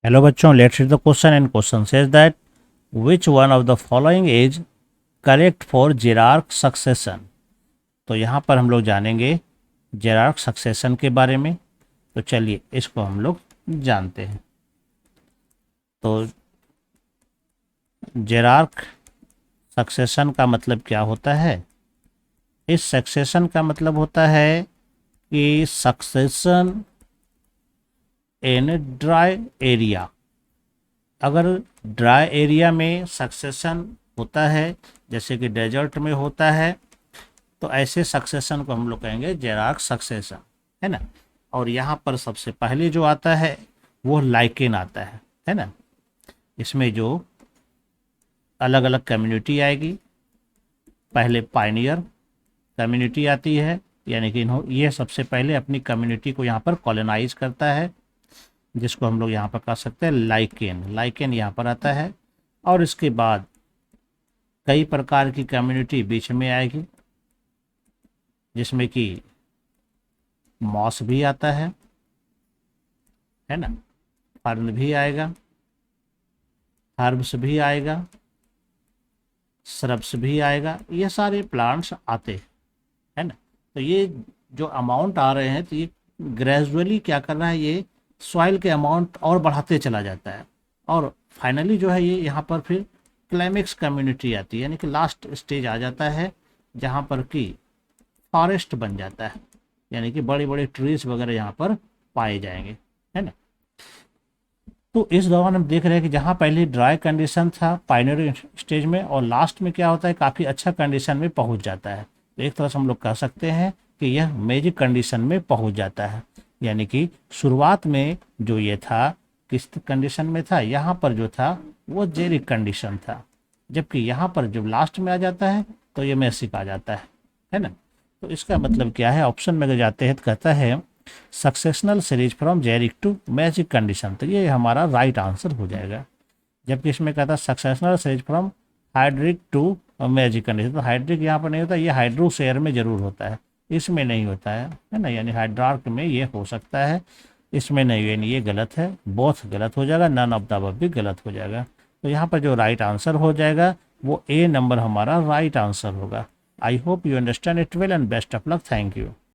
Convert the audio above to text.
Hello बच्चों, let's read the question and question says that which one of the following is correct for xerarch succession. तो यहाँ पर हम लोग जानेंगे जेरार्क सक्सेशन के बारे में। तो चलिए इसको हम लोग जानते हैं। तो जेरार्क सक्सेशन का मतलब क्या होता है? इस सक्सेशन का मतलब होता है कि सक्सेशन इन ड्राई एरिया। अगर ड्राई एरिया में सक्सेशन होता है, जैसे कि डेजर्ट में होता है, तो ऐसे सक्सेशन को हम लोग कहेंगे जेरार्क सक्सेशन, है ना। और यहाँ पर सबसे पहले जो आता है वो लाइकेन आता है ना। इसमें जो अलग अलग कम्युनिटी आएगी, पहले पायनियर कम्युनिटी आती है, यानी कि ये सबसे पहले अपनी कम्युनिटी को यहाँ पर कॉलोनाइज करता है, जिसको हम लोग यहाँ पर कह सकते हैं लाइकेन। लाइकेन यहाँ पर आता है और इसके बाद कई प्रकार की कम्युनिटी बीच में आएगी, जिसमें कि मॉस भी आता है ना, फर्न भी आएगा, हर्ब्स भी आएगा, श्रब्स भी आएगा, ये सारे प्लांट्स आते हैं, है ना। तो ये जो अमाउंट आ रहे हैं, तो ये ग्रेजुअली क्या कर रहा है, ये सॉइल के अमाउंट और बढ़ाते चला जाता है। और फाइनली जो है ये यहाँ पर फिर क्लाइमेक्स कम्युनिटी आती है, यानी कि लास्ट स्टेज आ जाता है जहाँ पर कि फॉरेस्ट बन जाता है, यानी कि बड़े बड़े ट्रीज वगैरह यहाँ पर पाए जाएंगे, है ना। तो इस दौरान हम देख रहे हैं कि जहाँ पहले ड्राई कंडीशन था पाइनरी स्टेज में, और लास्ट में क्या होता है, काफ़ी अच्छा कंडीशन में पहुँच जाता है। तो एक तरह से हम लोग कह सकते हैं कि यह मेजिक कंडीशन में पहुँच जाता है, यानी कि शुरुआत में जो ये था किस कंडीशन में था, यहाँ पर जो था वो जेरिक कंडीशन था, जबकि यहाँ पर जब लास्ट में आ जाता है तो ये मेसिक आ जाता है ना। तो इसका मतलब क्या है, ऑप्शन में अगर जाते हैं तो कहता है successional series from xeric to mesic condition. तो ये हमारा राइट आंसर हो जाएगा। जबकि इसमें कहता है successional series from hydric to mesic condition. तो हाइड्रिक यहाँ पर नहीं होता, ये हाइड्रोसेयर में जरूर होता है, इसमें नहीं होता है ना। यानी हाइड्रार्क में ये हो सकता है, इसमें नहीं, यानी ये गलत है, बोथ गलत हो जाएगा, नन ऑफ द अबव भी गलत हो जाएगा। तो यहाँ पर जो राइट आंसर हो जाएगा वो ए नंबर हमारा राइट आंसर होगा। I hope you understand it well and best of luck. Thank you.